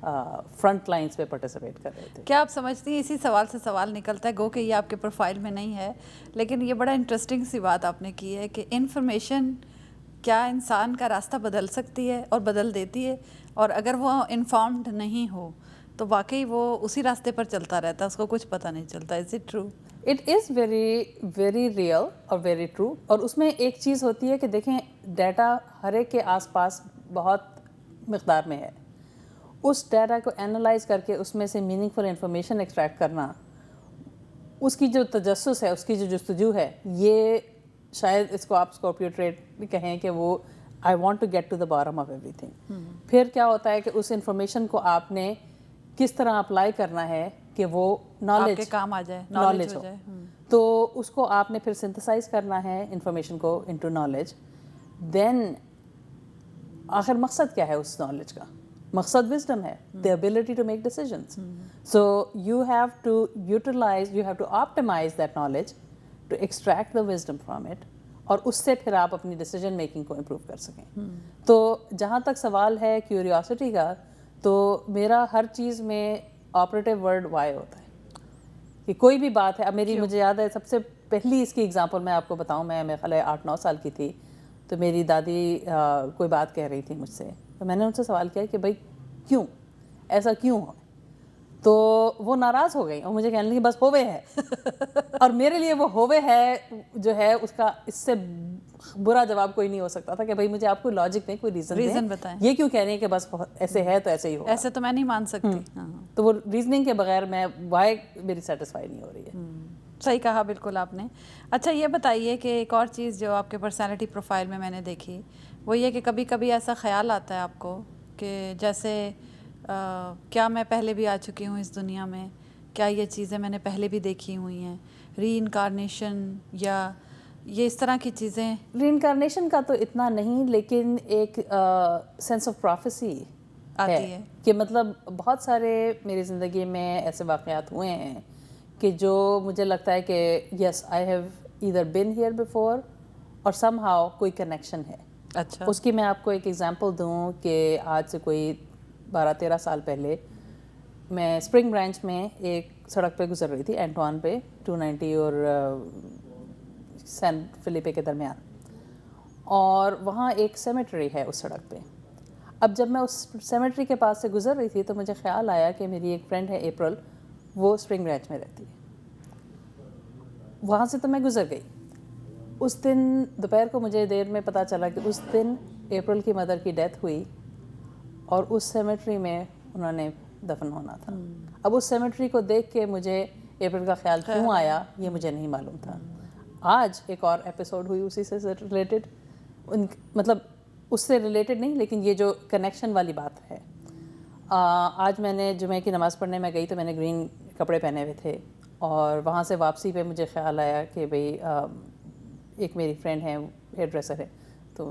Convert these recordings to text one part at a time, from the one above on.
Front lines پہ participate کر رہے تھے. کیا آپ سمجھتی ہیں اسی سوال سے سوال نکلتا ہے, گو کہ یہ آپ کے پروفائل میں نہیں ہے, لیکن یہ بڑا انٹرسٹنگ سی بات آپ نے کی ہے کہ انفارمیشن کیا انسان کا راستہ بدل سکتی ہے اور بدل دیتی ہے, اور اگر وہ انفارمڈ نہیں ہو تو واقعی وہ اسی راستے پر چلتا رہتا ہے, اس کو کچھ پتہ نہیں چلتا. Is it true? It is very very real اور ویری ٹرو. اور اس میں ایک چیز ہوتی ہے کہ دیکھیں ڈیٹا ہر ایک کے آس پاس بہت مقدار میں ہے. اس ڈیٹا کو انالائز کر کے اس میں سے میننگ فل انفارمیشن ایکسٹریکٹ کرنا, اس کی جو تجسس ہے, اس کی جو جستجو ہے, یہ شاید اس کو آپ اسکارپیو ٹریٹ بھی کہیں کہ وہ I want to get to the bottom of everything. پھر کیا ہوتا ہے کہ اس انفارمیشن کو آپ نے کس طرح اپلائی کرنا ہے کہ وہ نالج کے کام آ جائے, نالج ہو. تو اس کو آپ نے پھر سنتھسائز کرنا ہے انفارمیشن کو انٹو نالج. دین آخر مقصد کیا ہے اس نالج کا؟ مقصد وزڈم ہے, the ability to make decisions. So you have to utilize, you have to optimize that knowledge to extract the wisdom from it, اور اس سے پھر آپ اپنی ڈیسیجن میکنگ کو امپروو کر سکیں. تو جہاں تک سوال ہے کیوریوسٹی کا, تو میرا ہر چیز میں آپریٹو ورڈ وائی ہوتا ہے کہ کوئی بھی بات ہے. اب میری مجھے یاد ہے سب سے پہلی اس کی ایگزامپل میں آپ کو بتاؤں, میں میرے خیال ہے 8-9 سال کی تھی, تو میری دادی کوئی بات کہہ رہی تھی مجھ سے, تو میں نے ان سے سوال کیا کہ بھائی کیوں ایسا کیوں ہو؟ تو وہ ناراض ہو گئی اور مجھے کہنے لگی بس ہووے ہے. اور میرے لیے وہ ہووے ہے جو ہے اس کا اس سے برا جواب کوئی نہیں ہو سکتا تھا کہ بھائی مجھے آپ کوئی لاجک دیں, کوئی ریزن بتائیں, یہ کیوں کہہ رہی ہیں کہ بس ایسے ہے تو ایسے ہی ہو, ایسے تو میں نہیں مان سکتی. تو وہ ریزننگ کے بغیر میں وائی میری سیٹسفائی نہیں ہو رہی ہے. صحیح کہا بالکل آپ نے. اچھا یہ بتائیے کہ ایک اور چیز جو آپ کے پرسنالٹی پروفائل میں نے دیکھی وہ یہ کہ کبھی کبھی ایسا خیال آتا ہے آپ کو کہ جیسے کیا میں پہلے بھی آ چکی ہوں اس دنیا میں, کیا یہ چیزیں میں نے پہلے بھی دیکھی ہوئی ہیں, ری انکارنیشن یا یہ اس طرح کی چیزیں. ری انکارنیشن کا تو اتنا نہیں, لیکن ایک سینس آف پروفیسی آتی ہے کہ مطلب بہت سارے میری زندگی میں ایسے واقعات ہوئے ہیں کہ جو مجھے لگتا ہے کہ yes I have either been here before اور سم ہاؤ کوئی کنیکشن ہے. اچھا, اس کی میں آپ کو ایک ایگزامپل دوں کہ آج سے کوئی 12-13 سال پہلے میں اسپرنگ برانچ میں ایک سڑک پہ گزر رہی تھی, اینٹوان پہ 290 اور سین فلیپے کے درمیان, اور وہاں ایک سیمیٹری ہے اس سڑک پہ. اب جب میں اس سیمیٹری کے پاس سے گزر رہی تھی تو مجھے خیال آیا کہ میری ایک فرینڈ ہے اپریل, وہ اسپرنگ برانچ میں رہتی ہے. وہاں سے تو میں گزر گئی. اس دن دوپہر کو مجھے دیر میں پتہ چلا کہ اس دن اپریل کی مدر کی ڈیتھ ہوئی اور اس سیمیٹری میں انہوں نے دفن ہونا تھا. اب اس سیمیٹری کو دیکھ کے مجھے اپریل کا خیال کیوں آیا یہ مجھے نہیں معلوم تھا. آج ایک اور ایپیسوڈ ہوئی اسی سے ریلیٹڈ, مطلب اس سے ریلیٹڈ نہیں لیکن یہ جو کنیکشن والی بات ہے. آج میں نے جمعہ کی نماز پڑھنے میں گئی تو میں نے گرین کپڑے پہنے ہوئے تھے, اور وہاں سے واپسی پہ مجھے خیال آیا کہ بھئی ایک میری فرینڈ ہے ہیئر ڈریسر ہے, تو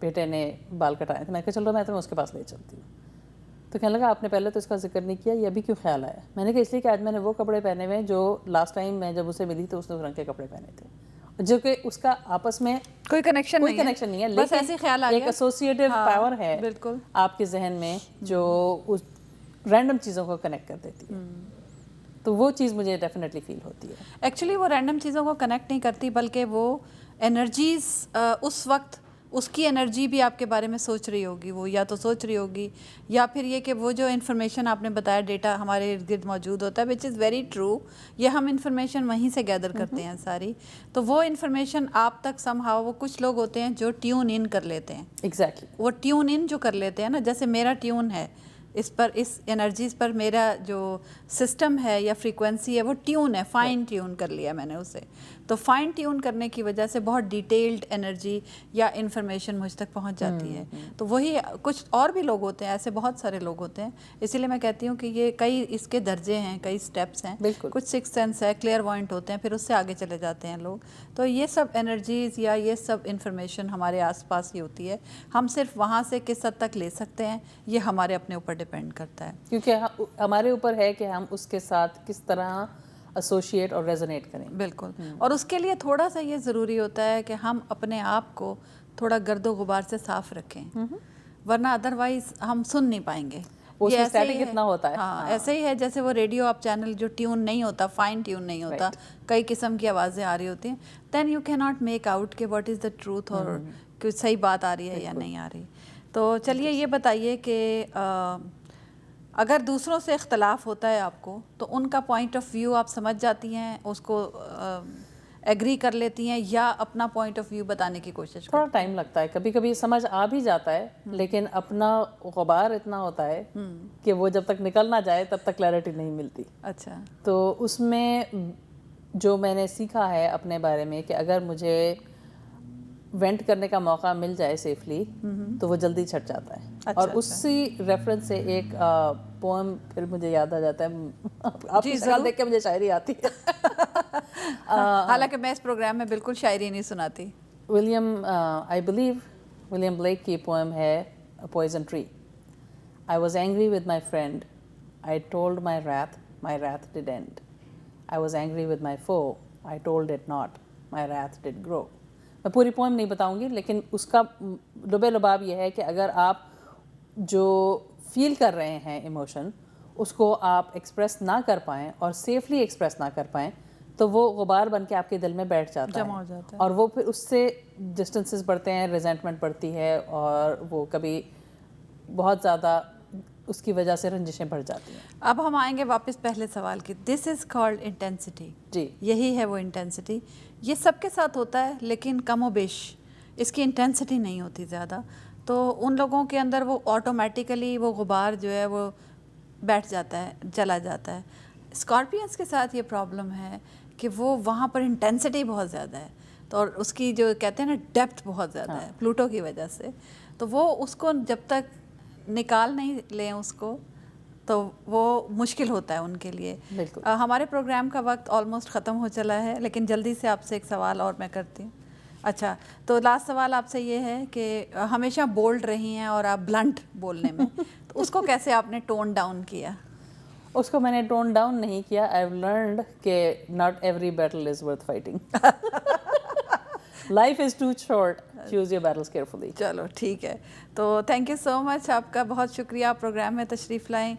بیٹے نے بال کٹائے تھے, میں کہا چلو میں تمہیں اس کے پاس لے چلتی ہوں. تو کہنے لگا آپ نے پہلے تو اس کا ذکر نہیں کیا, یہ ابھی کیوں خیال آیا؟ میں نے کہا اس لیے کہ آج میں نے وہ کپڑے پہنے ہوئے جو لاسٹ ٹائم میں جب اسے ملی تو اس نے اس رنگ کے کپڑے پہنے تھے, جو کہ اس کا آپس میں کوئی کنیکشن نہیں ہے, بس ایسے خیال آ گیا. ایک ایسوسیٹیو پاور ہے بالکل آپ کے ذہن میں جو اس رینڈم چیزوں کو کنیکٹ کر دیتی ہے. تو وہ چیز مجھے ڈیفینیٹلی فیل ہوتی ہے. ایکچولی وہ رینڈم چیزوں کو کنیکٹ نہیں کرتی بلکہ وہ انرجیز اس وقت اس کی انرجی بھی آپ کے بارے میں سوچ رہی ہوگی, وہ یا تو سوچ رہی ہوگی یا پھر یہ کہ وہ جو انفارمیشن آپ نے بتایا ڈیٹا ہمارے ارد گرد موجود ہوتا ہے, وچ از ویری ٹرو. یہ ہم انفارمیشن وہیں سے گیدر کرتے ہیں ساری, تو وہ انفارمیشن آپ تک سم ہاؤ, وہ کچھ لوگ ہوتے ہیں جو ٹیون ان کر لیتے ہیں. ایگزیکٹلی وہ ٹیون ان جو کر لیتے ہیں نا, جیسے میرا ٹیون ہے اس پر, اس انرجیز پر میرا جو سسٹم ہے یا فریکوینسی ہے وہ ٹیون ہے, فائن ٹیون کر لیا میں نے اسے. تو فائن ٹیون کرنے کی وجہ سے بہت ڈیٹیلڈ انرجی یا انفارمیشن مجھ تک پہنچ جاتی ہے. تو وہی کچھ اور بھی لوگ ہوتے ہیں ایسے, بہت سارے لوگ ہوتے ہیں. اسی لیے میں کہتی ہوں کہ یہ کئی اس کے درجے ہیں, کئی سٹیپس ہیں. کچھ سکس سینس ہے, کلیئر وائنٹ ہوتے ہیں, پھر اس سے آگے چلے جاتے ہیں لوگ. تو یہ سب انرجیز یا یہ سب انفارمیشن ہمارے آس پاس ہی ہوتی ہے. ہم صرف وہاں سے کس حد تک لے سکتے ہیں یہ ہمارے اپنے اوپر ڈپینڈ کرتا ہے, کیونکہ ہمارے اوپر ہے کہ ہم اس کے ساتھ کس طرح ایسوشیٹ اور ریزونیٹ کریں. بالکل. اور اس کے لیے تھوڑا سا یہ ضروری ہوتا ہے کہ ہم اپنے آپ کو تھوڑا گرد و غبار سے صاف رکھیں, ورنہ ادروائز ہم سن نہیں پائیں گے. وہ اس یہ میں ایسے ہی اسٹیٹک اتنا ہوتا ہے. ہاں ایسے ہی ہے جیسے وہ ریڈیو آپ چینل جو ٹیون نہیں ہوتا, فائن ٹیون نہیں ہوتا, کئی قسم کی آوازیں آ رہی ہوتی ہیں, دین یو کی ناٹ میک آؤٹ کہ واٹ از دا ٹروتھ اور کہ صحیح بات آ رہی ہے یا نہیں آ رہی. تو چلیے یہ بتائیے کہ اگر دوسروں سے اختلاف ہوتا ہے آپ کو تو ان کا پوائنٹ آف ویو آپ سمجھ جاتی ہیں, اس کو ایگری کر لیتی ہیں, یا اپنا پوائنٹ آف ویو بتانے کی کوشش تھوڑا ٹائم لگتا ہے, کبھی کبھی سمجھ آ بھی جاتا ہے, لیکن اپنا غبار اتنا ہوتا ہے کہ وہ جب تک نکل نہ جائے تب تک کلیئرٹی نہیں ملتی. اچھا, تو اس میں جو میں نے سیکھا ہے اپنے بارے میں کہ اگر مجھے وینٹ کرنے کا موقع مل جائے سیفلی تو وہ جلدی چھٹ جاتا ہے. اور اسی ریفرنس سے ایک پوئم پھر مجھے یاد آ جاتا ہے, آپ کی شکل دیکھ کے مجھے شاعری آتی ہے. حالانکہ میں اس پروگرام میں بالکل شاعری نہیں سناتی. I believe ولیم بلیک کی پوئم ہے poison tree. I was angry with my friend. I told my wrath did end. I was angry with my foe. I told it not. My wrath did grow. میں پوری poem نہیں بتاؤں گی, لیکن اس کا لبے لباب یہ ہے کہ اگر آپ جو فیل کر رہے ہیں ایموشن اس کو آپ ایکسپریس نہ کر پائیں اور سیفلی ایکسپریس نہ کر پائیں تو وہ غبار بن کے آپ کے دل میں بیٹھ جاتا جمع ہو ہے, جاتا ہے, اور وہ پھر اس سے ڈسٹنسز بڑھتے ہیں, ریزنٹمنٹ بڑھتی ہے, اور وہ کبھی بہت زیادہ اس کی وجہ سے رنجشیں بڑھ جاتی ہیں. اب ہم آئیں گے واپس پہلے سوال کی. دس از کالڈ انٹینسٹی. جی, یہی ہے وہ انٹینسٹی. یہ سب کے ساتھ ہوتا ہے لیکن کم و بیش اس کی انٹینسٹی نہیں ہوتی زیادہ. تو ان لوگوں کے اندر وہ آٹومیٹیکلی وہ غبار جو ہے وہ بیٹھ جاتا ہے, چلا جاتا ہے. اسکارپینس کے ساتھ یہ پرابلم ہے کہ وہ وہاں پر انٹینسٹی بہت زیادہ ہے, تو اور اس کی جو کہتے ہیں نا ڈیپتھ بہت زیادہ ہے پلوٹو کی وجہ سے. تو وہ اس کو جب تک نکال نہیں لیں اس کو تو وہ مشکل ہوتا ہے ان کے لیے. ہمارے پروگرام کا وقت آلموسٹ ختم ہو چلا ہے, لیکن جلدی سے آپ سے ایک سوال اور میں کرتی ہوں. اچھا, تو لاسٹ سوال آپ سے یہ ہے کہ ہمیشہ بولڈ رہی ہیں اور آپ بلنٹ بولنے میں, تو اس کو کیسے آپ نے ٹون ڈاؤن کیا؟ اس کو میں نے ٹون ڈاؤن نہیں کیا. آئی ہیو لرنڈ کہ not every battle is worth fighting. Life is too short, choose your battles carefully. چلو ٹھیک ہے. تو تھینک یو سو مچ, آپ کا بہت شکریہ پروگرام میں تشریف لائیں.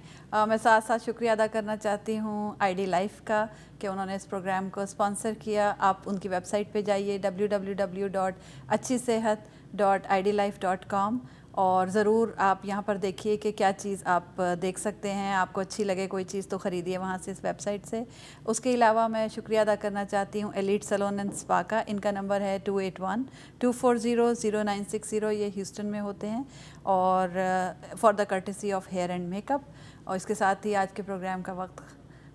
میں ساتھ ساتھ شکریہ ادا کرنا چاہتی ہوں آئی ڈی لائف کا کہ انہوں نے اس پروگرام کو اسپانسر کیا. آپ ان کی ویب سائٹ پہ جائیے www.achissehat.idlife.com, اور ضرور آپ یہاں پر دیکھیے کہ کیا چیز آپ دیکھ سکتے ہیں. آپ کو اچھی لگے کوئی چیز تو خریدیے وہاں سے, اس ویب سائٹ سے. اس کے علاوہ میں شکریہ ادا کرنا چاہتی ہوں ایلیٹ سیلون اینڈ اسپا کا. ان کا نمبر ہے 2812400960. یہ ہیوسٹن میں ہوتے ہیں, اور for the courtesy of hair and make up. اور اس کے ساتھ ہی آج کے پروگرام کا وقت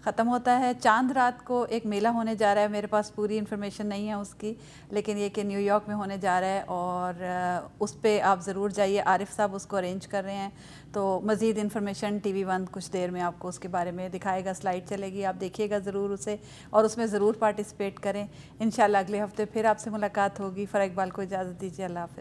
ختم ہوتا ہے. چاند رات کو ایک میلہ ہونے جا رہا ہے, میرے پاس پوری انفارمیشن نہیں ہے اس کی, لیکن یہ کہ نیو یارک میں ہونے جا رہا ہے, اور اس پہ آپ ضرور جائیے. عارف صاحب اس کو ارینج کر رہے ہیں, تو مزید انفارمیشن TV1 کچھ دیر میں آپ کو اس کے بارے میں دکھائے گا, سلائڈ چلے گی, آپ دیکھیے گا ضرور اسے, اور اس میں ضرور پارٹیسپیٹ کریں. انشاءاللہ اگلے ہفتے پھر آپ سے ملاقات ہوگی. فرح اقبال کو اجازت دیجیے. اللہ حافظ.